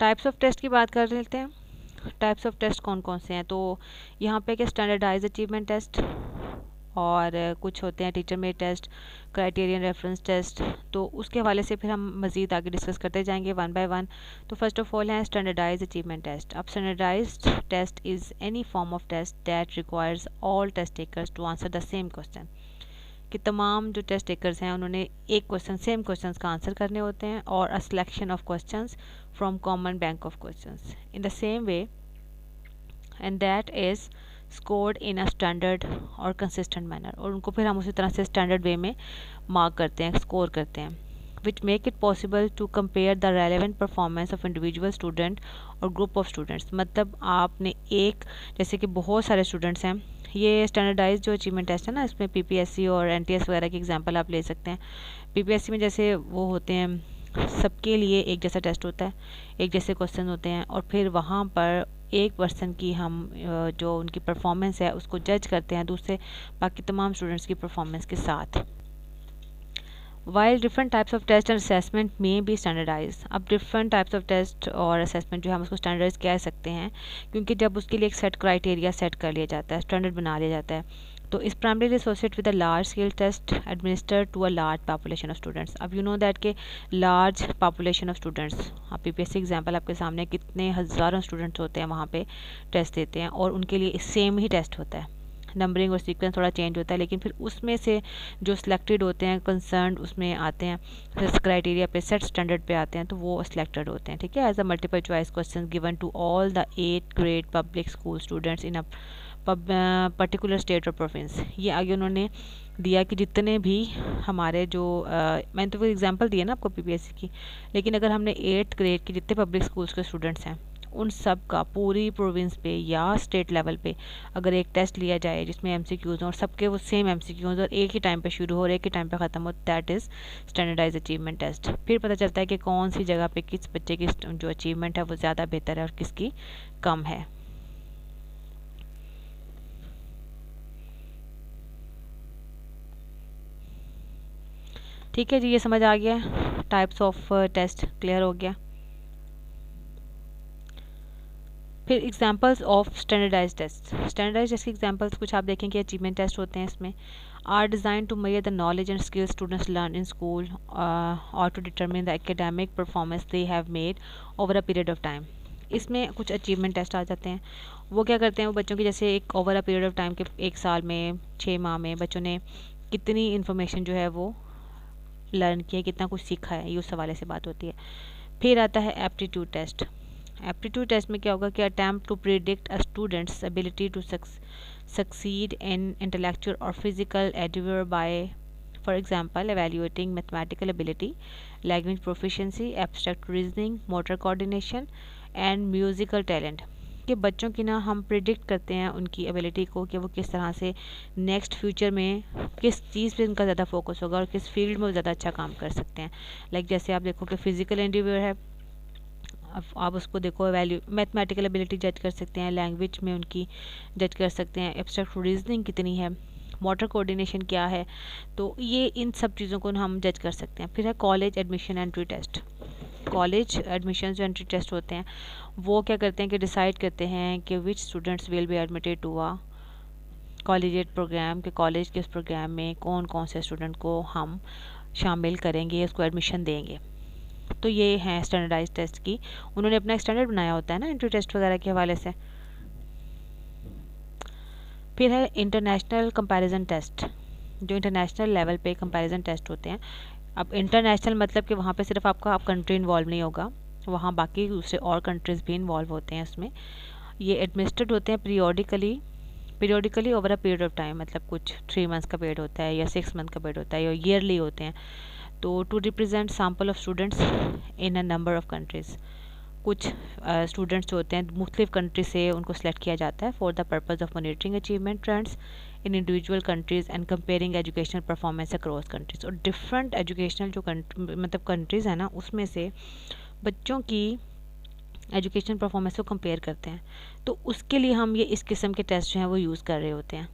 Types of test की बात कर लेते हैं। टाइप्स ऑफ टेस्ट कौन कौन से हैं, तो यहाँ पे क्या स्टैंडर्डाइज अचीवमेंट टेस्ट और कुछ होते हैं teacher made test, criterion reference test. तो उसके हवाले से फिर हम मज़ीद आगे डिस्कस करते जाएंगे वन बाय वन। तो फर्स्ट ऑफ ऑल है स्टैंडर्डाइज अचीवमेंट टेस्ट। अब standardize test is any form of test that requires all test takers to answer the same question, कि तमाम जो टेस्ट टेकर्स हैं उन्होंने एक क्वेश्चन सेम क्वेश्चन का आंसर करने होते हैं, और a selection of question from common bank of question in the same way and that is scored in a standard और कंसिस्टेंट मैनर। और उनको फिर हम उसी तरह से स्टैंडर्ड वे में मार्क करते हैं, स्कोर करते हैं, which make it possible to compare the relevant performance of individual student और ग्रुप ऑफ स्टूडेंट्स। मतलब आपने एक, जैसे कि बहुत सारे स्टूडेंट्स हैं, ये स्टैंडर्डाइज जो अचीवमेंट टेस्ट है ना, इसमें पीपीएससी और एनटीएस वगैरह की एग्जांपल आप ले सकते हैं। पीपीएससी में जैसे वो होते हैं, सबके लिए एक जैसा टेस्ट होता है, एक जैसे क्वेश्चन होते हैं, और फिर वहाँ पर एक पर्सन की हम जो उनकी परफॉर्मेंस है उसको जज करते हैं दूसरे बाकी तमाम स्टूडेंट्स की परफॉर्मेंस के साथ। While different types of test and assessment में भी स्टैंडर्डाइज। अब डिफरेंट टाइप्स ऑफ टेस्ट और असेसमेंट जो हम उसको स्टैंडर्डाइज कह सकते हैं, क्योंकि जब उसके लिए एक सेट क्राइटेरिया सेट कर लिया जाता है, स्टैंडर्ड बना लिया जाता है। तो इस primary associate with a large scale test administered to a large population of students. अब यू नो दैट के लार्ज पॉपुलेशन ऑफ स्टूडेंट्स, आप पीपीएससी एग्जाम्पल आपके सामने, कितने हज़ारों स्टूडेंट्स होते हैं वहाँ पे टेस्ट देते हैं, और उनके लिए सेम ही टेस्ट होता है। नंबरिंग और सीक्वेंस थोड़ा चेंज होता है, लेकिन फिर उसमें से जो सिलेक्टेड होते हैं कंसर्न उसमें आते हैं, जिस क्राइटेरिया पे सेट स्टैंडर्ड पे आते हैं, तो वो सिलेक्टेड होते हैं। ठीक है, as a multiple choice question given to all the 8th grade public school students in a particular state और प्रोविंस। ये आगे उन्होंने दिया कि जितने भी हमारे जो मैंने तो वो एग्जांपल दिया ना आपको पीपीएससी की, लेकिन अगर हमने 8th ग्रेड के जितने पब्लिक स्कूल्स के स्टूडेंट्स हैं उन सब का पूरी प्रोविंस पे या स्टेट लेवल पे अगर एक टेस्ट लिया जाए जिसमें एमसीक्यूज और सबके वो सेम एमसीक्यूज और एक ही टाइम पे शुरू हो और एक ही टाइम पे ख़त्म हो, that is standardize achievement test. फिर पता चलता है कि कौन सी जगह पे किस बच्चे की जो अचीवमेंट है वो ज़्यादा बेहतर है और किसकी कम है। ठीक है जी, ये समझ आ गया, टाइप्स ऑफ टेस्ट क्लियर हो गया। फिर examples of standardise test. Standardise test के एग्जांपल्स कुछ आप देखें कि अचीवमेंट टेस्ट होते हैं इसमें, are designed to measure the knowledge and skills students learn in school और to determine the academic performance they have made over a period of time. इसमें कुछ अचीवमेंट टेस्ट आ जाते हैं। वो क्या करते हैं, वो बच्चों की जैसे एक over a period of time के 1 साल में 6 माह में बच्चों ने कितनी इन्फॉर्मेशन जो है वो लर्न किया, कितना कुछ सीखा है, ये उस हवाले से बात होती है। फिर आता है एप्टीट्यूड टेस्ट। एप्टीट्यूड टेस्ट में क्या होगा कि attempt to predict a student's ability to succeed in intellectual और physical endeavour by for example evaluating mathematical ability, language proficiency, abstract reasoning, motor coordination and musical talent। कि बच्चों की ना हम प्रिडिक्ट करते हैं उनकी एबिलिटी को कि वो किस तरह से नेक्स्ट फ्यूचर में किस चीज़ पे उनका ज़्यादा फोकस होगा और किस फील्ड में वो ज़्यादा अच्छा काम कर सकते हैं। लाइक जैसे आप देखो कि फिजिकल एंडिवर है, अब आप उसको देखो वैल्यू मैथमेटिकल एबिलिटी जज कर सकते हैं, लैंग्वेज में उनकी जज कर सकते हैं, एब्स्ट्रैक्ट रीजनिंग कितनी है, मोटर कोऑर्डिनेशन क्या है, तो ये इन सब चीज़ों को हम जज कर सकते हैं। फिर है college admission entry test. College admission जो एंट्री टेस्ट होते हैं वो क्या करते हैं कि डिसाइड करते हैं कि which students will be admitted to a collegiate program, के कॉलेज के उस प्रोग्राम में कौन कौन से स्टूडेंट को हम शामिल करेंगे, उसको एडमिशन देंगे। तो ये हैं स्टैंडर्डाइज टेस्ट की, उन्होंने अपना स्टैंडर्ड बनाया होता है ना एंट्री टेस्ट वगैरह के हवाले से। फिर है इंटरनेशनल कंपैरिजन टेस्ट, जो इंटरनेशनल लेवल पे कंपैरिजन टेस्ट होते हैं। अब इंटरनेशनल मतलब कि वहाँ पे सिर्फ आपका आप कंट्री इन्वॉल्व नहीं होगा, वहाँ बाकी दूसरे और कंट्रीज़ भी इन्वॉल्व होते हैं इसमें। ये एडमिनिस्ट्रेड होते हैं periodically over a period of time, मतलब कुछ 3 मंथ्स का पीरियड होता है या 6 मंथ का पीरियड होता है या ईयरली होते हैं। तो to represent sample of students in a number of countries. कुछ स्टूडेंट्स जो होते हैं मुख्तलिफ कंट्री से उनको सेलेक्ट किया जाता है for the purpose of monitoring achievement trends in individual countries and comparing educational performance across countries. और डिफरेंट एजुकेशनल जो मतलब कंट्रीज़ हैं ना, उसमें से बच्चों की एजुकेशन परफॉर्मेंस को कंपेयर करते हैं। तो उसके लिए हम ये इस किस्म के टेस्ट जो हैं वो यूज़ कर रहे होते हैं।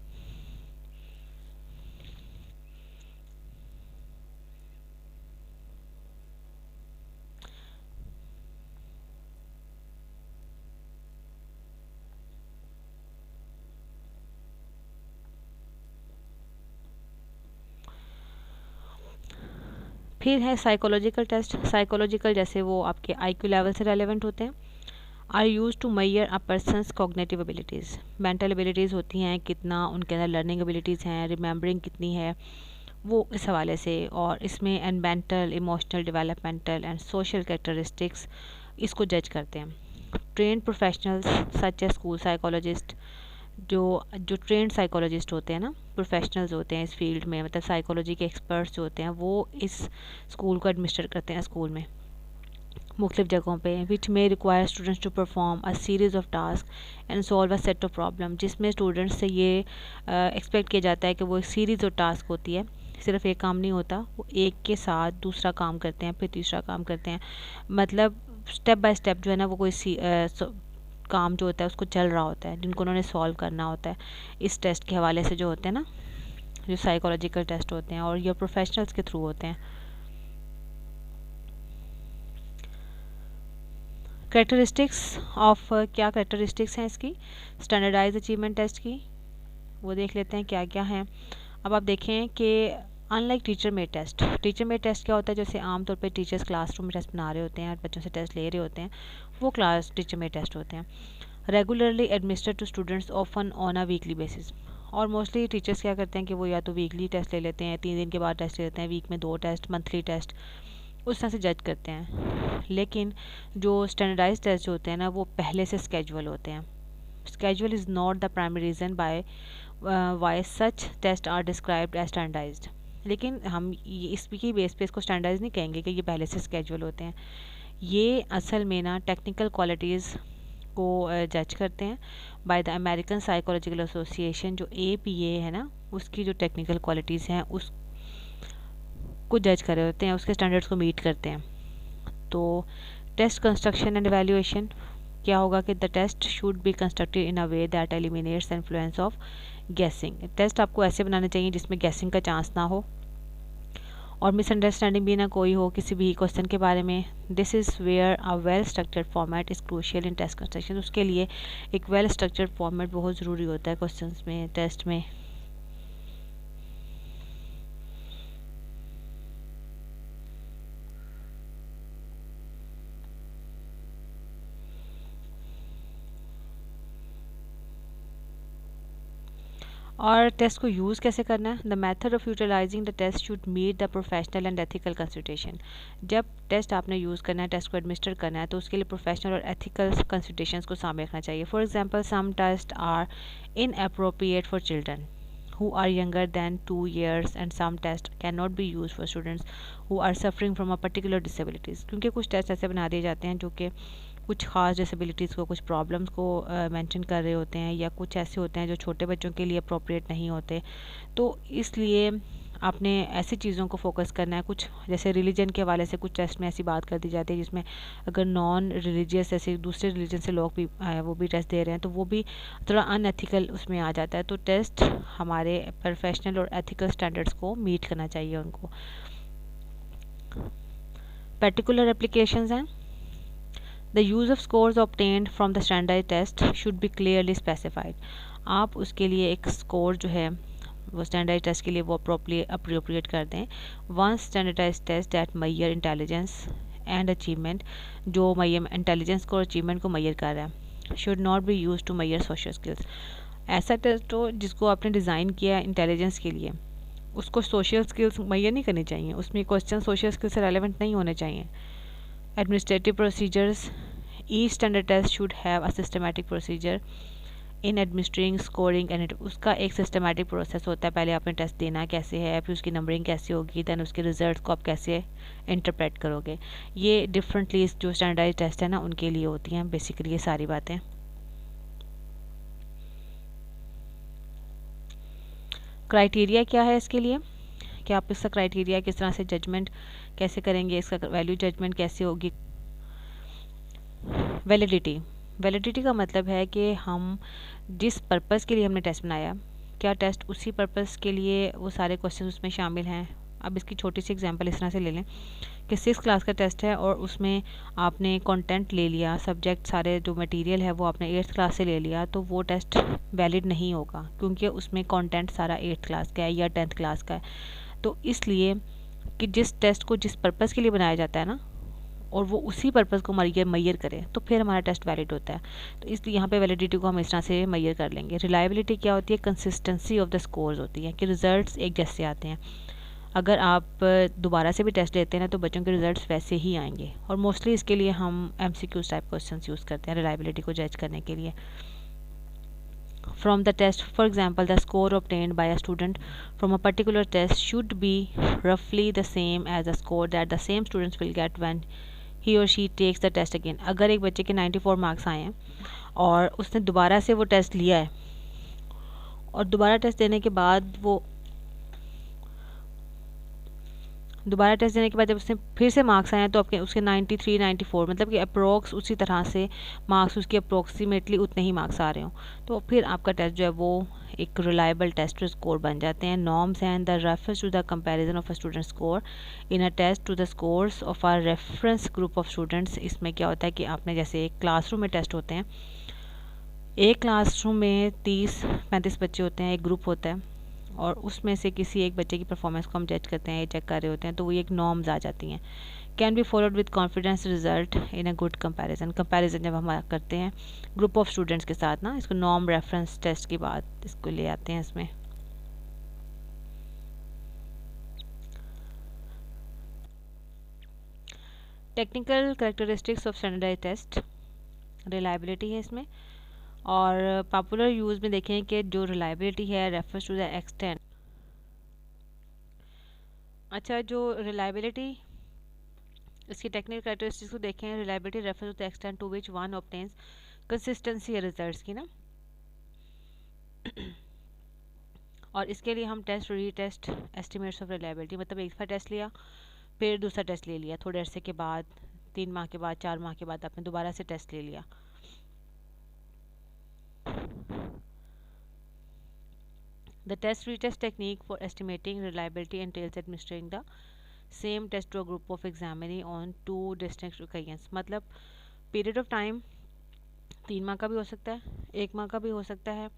फिर है साइकोलॉजिकल टेस्ट। साइकोलॉजिकल जैसे वो आपके IQ लेवल से रेलेवेंट होते हैं। Are use to measure a person's cognitive abilities. Mental abilities होती हैं, कितना उनके अंदर लर्निंग एबिलिटीज़ हैं, रिमेंबरिंग कितनी है, वो इस हवाले से। और इसमें and mental, emotional, developmental and social characteristics इसको जज करते हैं। ट्रेंड प्रोफेशनल्स सच है स्कूल साइकोलॉजिस्ट, जो जो ट्रेंड साइकोलॉजिस्ट होते हैं ना, प्रोफेशनल्स होते हैं इस फील्ड में, मतलब साइकोलॉजी के एक्सपर्ट्स जो होते हैं, वो इस स्कूल को एडमिनिस्टर करते हैं स्कूल में मुख्तलिफ जगहों पे। Which may require students to perform a series of task and solve a set of problem, जिसमें स्टूडेंट्स से ये एक्सपेक्ट किया जाता है कि वो एक सीरीज़ ऑफ टास्क होती है, सिर्फ एक काम नहीं होता, वो एक के साथ दूसरा काम करते हैं, फिर तीसरा काम करते हैं, मतलब स्टेप बाय स्टेप जो है ना वो कोई काम जो होता है उसको चल रहा होता है, जिनको उन्होंने सॉल्व करना होता है। इस टेस्ट के हवाले से जो होते हैं ना, जो साइकोलॉजिकल टेस्ट होते हैं, और ये प्रोफेशनल्स के थ्रू होते हैं। कैरेक्टरिस्टिक्स ऑफ, क्या कैरेक्टरिस्टिक्स हैं इसकी स्टैंडर्डाइज अचीवमेंट टेस्ट की, वो देख लेते हैं क्या क्या हैं। अब आप देखें कि unlike teacher made test, teacher made test क्या होता है, जैसे आमतौर पे टीचर्स क्लासरूम में टेस्ट बना रहे होते हैं, बच्चों से टेस्ट ले रहे होते हैं, वो क्लास टीचर मेड टेस्ट होते हैं। Regularly administered to students often on a weekly basis, और मोस्टली टीचर्स क्या करते हैं कि वो या तो वीकली टेस्ट ले लेते हैं, 3 दिन के बाद टेस्ट ले लेते हैं, वीक में 2 टेस्ट, मंथली टेस्ट, उस तरह से जज करते हैं। लेकिन जो स्टैंडर्डाइज टेस्ट होते हैं ना, वो पहले से स्केजुअल होते हैं। Schedule is not the primary reason by why such test are described as standardized, लेकिन हम इसकी बेस पे इसको स्टैंडर्डाइज नहीं कहेंगे कि ये पहले से स्केजुअल होते हैं। ये असल में ना टेक्निकल क्वालिटीज़ को जज करते हैं by the American psychological association, जो APA है ना, उसकी जो टेक्निकल क्वालिटीज़ हैं उस को जज कर रहे होते हैं, उसके स्टैंडर्ड्स को मीट करते हैं। तो टेस्ट कंस्ट्रक्शन एंड एवेल्यूएशन क्या होगा कि the test should be constructed in a way that eliminates the influence of guessing. Test आपको ऐसे बनाने चाहिए जिसमें गेसिंग का चांस ना हो और मिसअंडरस्टैंडिंग भी ना कोई हो किसी भी क्वेश्चन के बारे में। This is where a well structured format is crucial in test construction. उसके लिए एक वेल स्ट्रक्चर्ड फॉर्मेट बहुत ज़रूरी होता है क्वेश्चन में, टेस्ट में। और टेस्ट को यूज़ कैसे करना है, the method of utilizing the test should meet the professional and ethical consideration. जब टेस्ट आपने यूज़ करना है, टेस्ट को एडमिनिस्टर करना है, तो उसके लिए प्रोफेशनल और एथिकल कंसिडरेशंस को सामने रखना चाहिए। For example, some test are inappropriate for children who are younger than 2 years and some tests cannot be used for students who are suffering from a particular disabilities। क्योंकि कुछ test ऐसे बना दिए जाते हैं जो कि कुछ ख़ास डिसेबिलिटीज़ को, कुछ प्रॉब्लम्स को मेंशन कर रहे होते हैं, या कुछ ऐसे होते हैं जो छोटे बच्चों के लिए अप्रोप्रिएट नहीं होते। तो इसलिए आपने ऐसी चीज़ों को फोकस करना है। कुछ जैसे रिलीजन के हवाले से कुछ टेस्ट में ऐसी बात कर दी जाती है जिसमें अगर नॉन रिलीजियस ऐसे दूसरे रिलीजन से लोग भी वो भी टेस्ट दे रहे हैं, तो वो भी थोड़ा अनएथिकल उसमें आ जाता है। तो टेस्ट हमारे प्रोफेशनल और एथिकल स्टैंडर्ड्स को मीट करना चाहिए उनको। पर्टिकुलर एप्लीकेशंस हैं, the use of scores obtained from the standard test should be clearly specified. आप उसके लिए एक स्कोर जो है वो स्टैंडर्ड टेस्ट के लिए वो अप्रोप्रिएट कर दें। One standardise test that measure intelligence and achievement, जो मैयर इंटेलिजेंस को और अचीवमेंट को मैयर कर रहा है, should not be use to measure social skills. ऐसा टेस्ट हो जिसको आपने डिज़ाइन किया है इंटेलिजेंस के लिए, उसको सोशल स्किल्स मैयर नहीं करनी चाहिए, उसमें क्वेश्चन सोशल स्किल्स से रेलेवेंट नहीं होने चाहिए। Administrative procedures, each standard test should have a systematic procedure in administering scoring and, उसका एक सिस्टमैटिक प्रोसेस होता है। पहले आपने टेस्ट देना कैसे है, फिर उसकी नंबरिंग कैसे होगी, दैन उसके रिजल्ट को आप कैसे इंटरप्रेट करोगे। ये डिफरेंटली जो स्टैंडर्डाइज टेस्ट है ना उनके लिए होती हैं बेसिकली ये सारी बातें। क्राइटेरिया क्या है इसके लिए, कि आप इसका क्राइटेरिया किस तरह से जजमेंट कैसे करेंगे, इसका वैल्यू जजमेंट कैसे होगी। वैलिडिटी, वैलिडिटी का मतलब है कि हम जिस पर्पज़ के लिए हमने टेस्ट बनाया, क्या टेस्ट उसी पर्पज़ के लिए वो सारे क्वेश्चन उसमें शामिल हैं। अब इसकी छोटी सी एग्जांपल इस तरह से ले लें कि 6th क्लास का टेस्ट है और उसमें आपने कंटेंट ले लिया, सब्जेक्ट सारे जो मटेरियल है वो आपने 8th क्लास से ले लिया, तो वो टेस्ट वैलिड नहीं होगा क्योंकि उसमें कंटेंट सारा 8th क्लास का है या 10th क्लास का है। तो इसलिए कि जिस टेस्ट को जिस पर्पज़ के लिए बनाया जाता है ना, और वो उसी पर्पज़ को मैयर करें, तो फिर हमारा टेस्ट वैलिड होता है। तो इसलिए यहाँ पे वैलिडिटी को हम इस तरह से मैयर कर लेंगे। रिलायबिलिटी क्या होती है? कंसिस्टेंसी ऑफ द स्कोर्स होती है, कि रिजल्ट्स एक जैसे आते हैं। अगर आप दोबारा से भी टेस्ट लेते हैं ना, तो बच्चों के रिजल्ट्स वैसे ही आएंगे। और मोस्टली इसके लिए हम MCQs टाइप क्वेश्चन यूज़ करते हैं रिलायबिलिटी को जज करने के लिए। From the test, for example, the score obtained by a student from a particular test should be roughly the same as the score that the same students will get when he or she takes the test again. अगर एक बच्चे के 94 marks आए हैं और उसने दोबारा से वो टेस्ट लिया है, और दोबारा टेस्ट देने के बाद जब उसने फिर से मार्क्स आए हैं, तो आपके उसके 93 94 मतलब कि अप्रोक्स उसी तरह से मार्क्स, उसके अप्रोक्सीमेटली उतने ही मार्क्स आ रहे हों, तो फिर आपका टेस्ट जो है वो एक रिलायबल टेस्ट स्कोर बन जाते हैं। Norms and the reference to the comparison of a student score in a test to the scores of a reference group of students. इसमें क्या होता है कि आपने जैसे एक क्लासरूम में टेस्ट होते हैं, एक क्लासरूम में 30-35 बच्चे होते हैं, एक ग्रुप होता है, और उसमें से किसी एक बच्चे की परफॉर्मेंस को हम जज करते हैं, चेक कर रहे होते हैं, तो वो एक नॉर्म्स आ जाती हैं। Can be followed with confidence result in a good comparison जब हम करते हैं ग्रुप ऑफ स्टूडेंट्स के साथ ना, इसको नॉर्म रेफरेंस टेस्ट की बात इसको ले आते हैं इसमें। Technical characteristics of standardized test, reliability है इसमें। और पॉपुलर यूज़ में देखें कि जो रिलायबिलिटी है रेफर्स टू द एक्सटेंट। अच्छा, जो रिलायबिलिटी इसकी टेक्निकल कैरेक्टरिस्टिक्स को देखें, reliability refers to the extent to which one obtains consistency results की ना। और इसके लिए हम test retest estimates of reliability, मतलब एक दफ़ा टेस्ट लिया, फिर दूसरा टेस्ट ले लिया, थोड़े अरसे के बाद, 3 माह के बाद, 4 माह के बाद आपने दोबारा से टेस्ट ले लिया। The test retest technique for estimating reliability entails administering the same test to a group of examinee on 2 distinct occasions। मतलब पीरियड ऑफ टाइम 3 माह का भी हो सकता है, 1 माह का भी हो सकता है,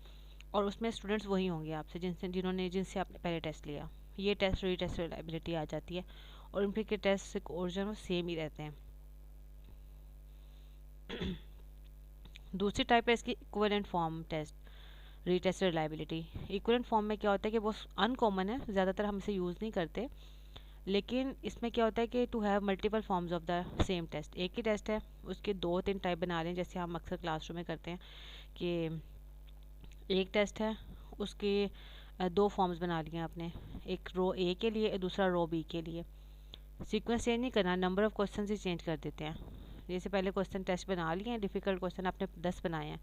और उसमें स्टूडेंट्स वही होंगे आपसे जिनसे आपने पहले टेस्ट लिया। ये टेस्ट रीटेस्ट रिलायबिलिटी आ जाती है, और उनके के टेस्ट ओरिजिनल सेम ही रहते हैं। दूसरी टाइप है इसकी equivalent form test retest reliability. Equivalent form में क्या होता है कि वो अनकॉमन है, ज़्यादातर हम इसे यूज़ नहीं करते, लेकिन इसमें क्या होता है कि to have multiple forms of the same test. एक ही टेस्ट है, उसके 2-3 टाइप बना रहे हैं, जैसे हम अक्सर क्लासरूम में करते हैं कि एक टेस्ट है, उसके 2 फॉर्म्स बना लिए आपने, एक रो ए के लिए, दूसरा रो बी के लिए। सीक्वेंस चेंज नहीं करना, number of question he change कर देते हैं। जैसे पहले क्वेश्चन टेस्ट बना लिए हैं, डिफ़िकल्ट क्वेश्चन आपने 10 बनाए हैं,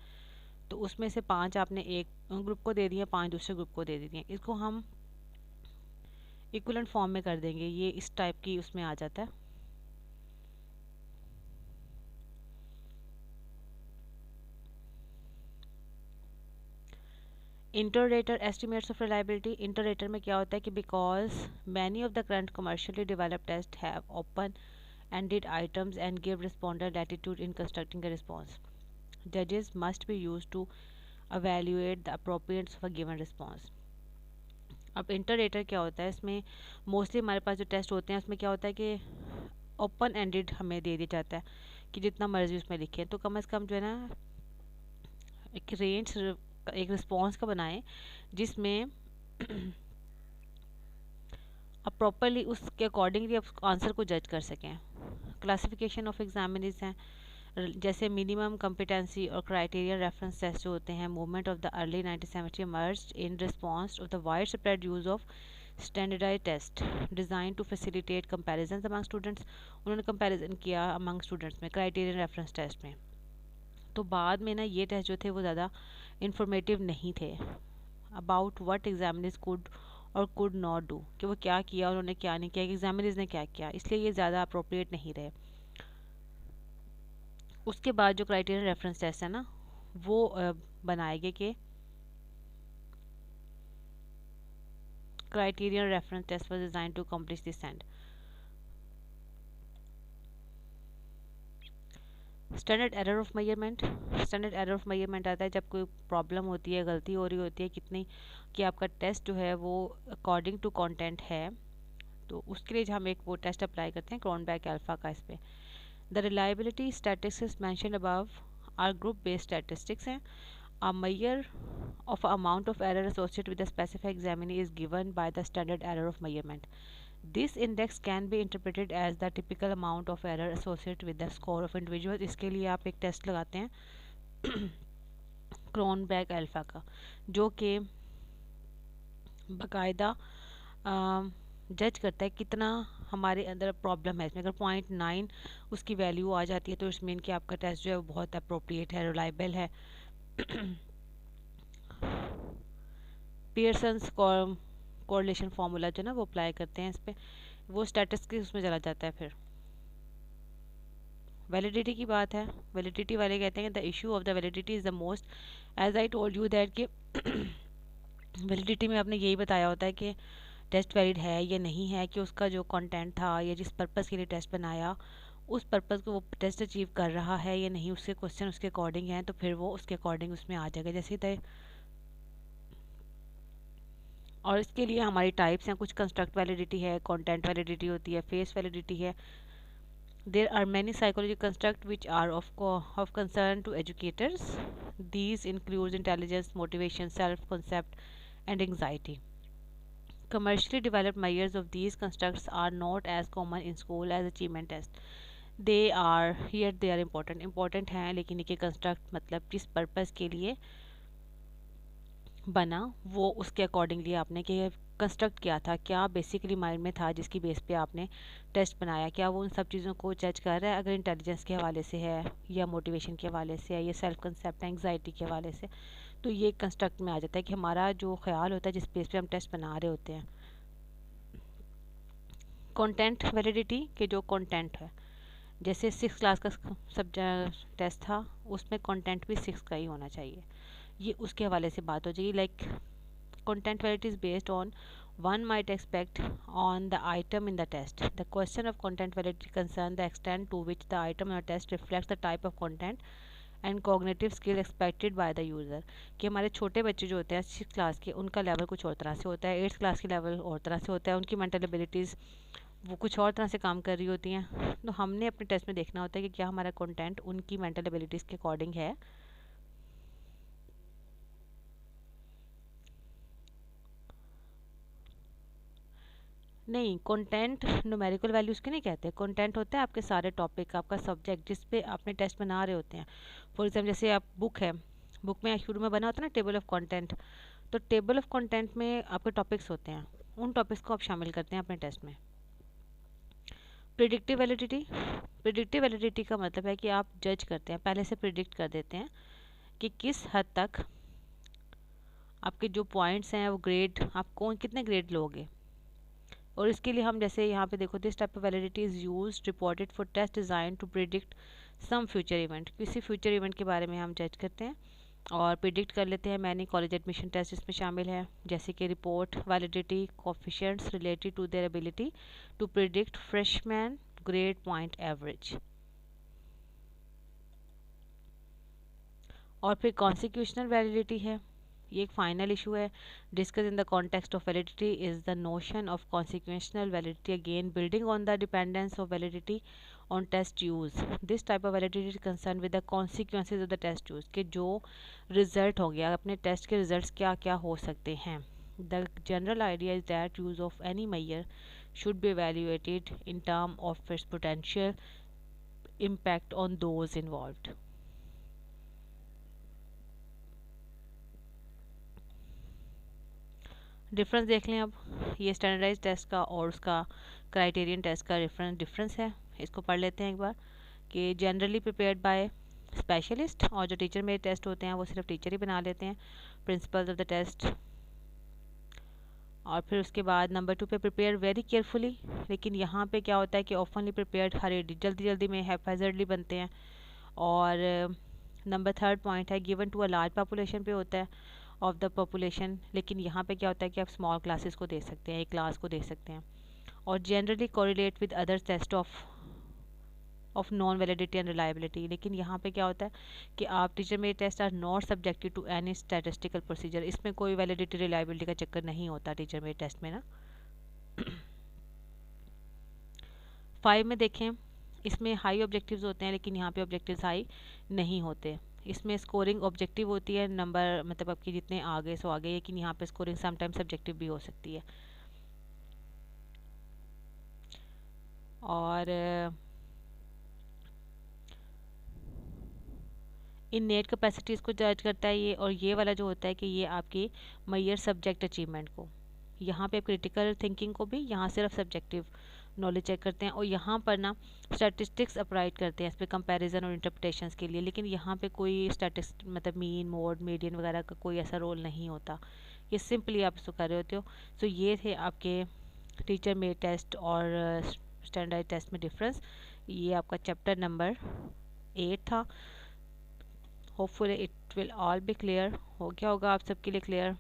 तो उसमें से 5 आपने एक ग्रुप को दे दिए, 5 दूसरे ग्रुप को दे दिए। इसको हम इक्विवेलेंट फॉर्म में कर देंगे, ये इस टाइप की उसमें आ जाता है। Interrater estimates of reliability. Interrater में क्या होता है कि because many of the current commercially developed test have open ended items and give responder latitude in constructing a response, judges must be used to evaluate the appropriateness of a given response। अब इंटररेटर क्या होता है, इसमें mostly हमारे पास जो test होते हैं उसमें क्या होता है कि ओपन एंडेड हमें दे दिया जाता है कि जितना मर्जी उसमें लिखें, तो कम से कम जो है ना एक रेंज, एक रिस्पॉन्स का बनाएं जिसमें आप प्रॉपरली उसके अकॉर्डिंगली आप आंसर को जज कर सकें। क्लासिफिकेशन ऑफ एग्जामिनीज हैं, जैसे मिनिमम कॉम्पिटेंसी और क्राइटेरिया रेफरेंस टेस्ट जो होते हैं। Movement of the early 1970 emerged in response of the wide spread use of standardized test design to facilitate comparison among students. उन्होंने कंपैरिजन किया अमंग स्टूडेंट्स में criteria reference test में। तो बाद में ना ये टेस्ट जो थे वो ज़्यादा इंफॉर्मेटिव नहीं थे अबाउट व्हाट एग्जामिनर्स कुड और कुड नॉट डू, कि वो क्या किया उन्होंने क्या नहीं किया, एग्जामिनर्स ने क्या किया, इसलिए ये ज़्यादा अप्रोप्रिएट नहीं रहे। उसके बाद जो क्राइटेरिया रेफरेंस टेस्ट है ना वो बनाए गए कि criteria reference test was design to accomplish this end. Standard error of measurement. Standard error of measurement आता है जब कोई प्रॉब्लम होती है, गलती हो रही होती है कितनी, कि आपका टेस्ट जो है वो अकॉर्डिंग टू कंटेंट है, तो उसके लिए हम एक वो टेस्ट अप्लाई करते हैं क्रॉनबेक अल्फा का इस पर। The reliability statistics mention above are group based statistics हैं। A measure of amount of error associated with a specific examinee is given by the standard error of measurement. This index can be interpreted as the typical amount of error associated with the score of individuals. इसके लिए आप एक test लगाते हैं क्रॉनबेक alpha का, जो कि बाकायदा जज करता है कितना हमारे अंदर प्रॉब्लम है इसमें। अगर 0.9 उसकी वैल्यू आ जाती है तो इट्स मीन कि आपका टेस्ट जो है वो बहुत अप्रोप्रिएट है, रिलायबल है। पियर्सन्स कोरिलेशन फार्मूला जो ना वो अप्लाई करते हैं इस पर, वो स्टैटिस्टिक्स उसमें चला जाता है। फिर वैलिडिटी की बात है, वैलिडिटी वाले कहते हैं the issue of the validity is the most, as I told you that कि वैलिडिटी में आपने यही बताया होता है कि टेस्ट वैलिड है या नहीं है, कि उसका जो कंटेंट था या जिस पर्पज़ के लिए टेस्ट बनाया उस पर्पज़ को वो टेस्ट अचीव कर रहा है या नहीं, उसके क्वेश्चन उसके अकॉर्डिंग हैं तो फिर वो उसके अकॉर्डिंग उसमें आ जाएगा जैसे तय। और इसके लिए हमारी टाइप्स हैं, कुछ कंस्ट्रक्ट वैलिडिटी है, कंटेंट वैलिडिटी होती है, फेस वैलिडिटी है। There are many psychology construct which are of concern to educators. These includes intelligence, motivation, self concept and anxiety. Commercially developed measures of these constructs are not as common in school as achievement tests. They are here, they are important हैं, लेकिन इनके construct मतलब जिस purpose के लिए बना वो उसके अकॉर्डिंगली आपने कि कंस्ट्रक्ट किया था, क्या बेसिकली माइंड में था जिसकी बेस पे आपने टेस्ट बनाया, क्या वो उन सब चीज़ों को जज कर रहा है। अगर इंटेलिजेंस के हवाले से है या मोटिवेशन के हवाले से है या सेल्फ कंसेप्ट एंग्जाइटी के हवाले से, तो ये कंस्ट्रक्ट में आ जाता है कि हमारा जो ख्याल होता है जिस बेस पे हम टेस्ट बना रहे होते हैं। कंटेंट वैलिडिटी के जो कंटेंट है, जैसे 6 क्लास का सब्जेक्ट टेस्ट था उसमें कंटेंट भी 6 का ही होना चाहिए, ये उसके हवाले से बात हो जाएगी। Like content validity is based on one might expect on the item in the test. The question of content validity concerns the extent to which the item in the test reflects the type of content and cognitive skill expected by the user. कि हमारे छोटे बच्चे जो होते हैं 6 class के, उनका level कुछ और तरह से होता है, 8th क्लास के लेवल और तरह से होता है, उनकी मेंटल एबिलिटीज़ वो कुछ और तरह से काम कर रही होती हैं। तो हमने अपने टेस्ट में देखना होता है कि क्या हमारा कंटेंट उनकी मेंटल एबिलिटीज़ के अकॉर्डिंग है। नहीं, कंटेंट न्यूमेरिकल वैल्यूज़ के नहीं कहते, कंटेंट होता है आपके सारे टॉपिक, आपका सब्जेक्ट जिस पे आपने टेस्ट बना रहे होते हैं। फॉर एग्जाम्पल जैसे आप बुक है, बुक में शुरू में बना होता है ना टेबल ऑफ कंटेंट, तो टेबल ऑफ कंटेंट में आपके टॉपिक्स होते हैं, उन टॉपिक्स को आप शामिल करते हैं अपने टेस्ट में। प्रिडिक्टिव वैलिडिटी, प्रिडिक्टिव वैलिडिटी का मतलब है कि आप जज करते हैं, पहले से प्रिडिक्ट कर देते हैं कि किस हद तक आपके जो पॉइंट्स हैं वो ग्रेड आप कौन कितने ग्रेड लोगे। और इसके लिए हम जैसे यहाँ पे देखो, this type of validity is used reported for test design to predict some future event. किसी फ्यूचर इवेंट के बारे में हम जज करते हैं और प्रिडिक्ट कर लेते हैं। मैनी कॉलेज एडमिशन टेस्ट इसमें शामिल है, जैसे कि report validity coefficients related to their ability to predict freshman grade point average. और फिर कॉन्सिक्यूशनल वैलिडिटी है, ये एक फाइनल इशू है। Discuss in the context of validity is the notion of consequential validity, again building on the dependence of validity on test use. This type of validity is concern with the consequences of the test use, के जो result हो गया अपने test के result क्या क्या हो सकते हैं। The general idea is that use of any measure should be evaluated in term of its potential impact on those involved. Difference देख लें अब, ये स्टैंडर्डाइज टेस्ट का और उसका क्राइटेरियन टेस्ट का डिफरेंस है, इसको पढ़ लेते हैं एक बार। कि जनरली प्रिपेयर्ड बाय स्पेशलिस्ट, और जो टीचर मेड टेस्ट होते हैं वो सिर्फ टीचर ही बना लेते हैं, प्रिंसिपल्स ऑफ द टेस्ट। और फिर उसके बाद नंबर 2 पे प्रिपेयर वेरी केयरफुली, लेकिन यहाँ पे क्या होता है कि ऑफनली प्रिपेयर्ड हरेडी जल्दी जल्दी में हैफेजर्डली बनते हैं। और नंबर 3 पॉइंट है given to a large population पे होता है ऑफ द पॉपुलेशन, लेकिन यहाँ पे क्या होता है कि आप स्मॉल क्लासेस को दे सकते हैं, एक क्लास को दे सकते हैं। और generally correlate with other test of known validity and reliability, लेकिन यहाँ पे क्या होता है कि आप teacher made test are not subjected to any statistical procedure, इसमें कोई वैलिडिटी रिलायबिलिटी का चक्कर नहीं होता टीचर मेड टेस्ट में ना। 5 में देखें, इसमें हाई ऑब्जेक्टिव्स होते हैं लेकिन यहाँ पे ऑब्जेक्टिव्स हाई नहीं होते। इसमें स्कोरिंग ऑब्जेक्टिव होती है, नंबर मतलब आपके जितने आगे सो आगे, लेकिन यहाँ पे स्कोरिंग समटाइम्स सब्जेक्टिव भी हो सकती है। और इन नेट कैपेसिटीज़ को जज करता है ये, और ये वाला जो होता है कि ये आपकी मैयर सब्जेक्ट अचीवमेंट को, यहाँ पे क्रिटिकल थिंकिंग को भी, यहाँ सिर्फ सब्जेक्टिव नॉलेज चेक करते हैं, और यहाँ पर ना स्टैटिस्टिक्स अप्लाइड करते हैं इस पर कंपैरिजन और इंटरप्रिटेशंस के लिए, लेकिन यहाँ पे कोई स्टैटिस्ट मतलब मीन मोड मीडियन वगैरह का कोई ऐसा रोल नहीं होता, ये सिंपली आप इसको कर रहे होते हो। सो ये थे आपके टीचर मेड टेस्ट और स्टैंडर्ड टेस्ट में डिफरेंस। ये आपका चैप्टर नंबर 8 था। Hopefully it will all B clear. हो गया होगा आप सबके लिए क्लियर।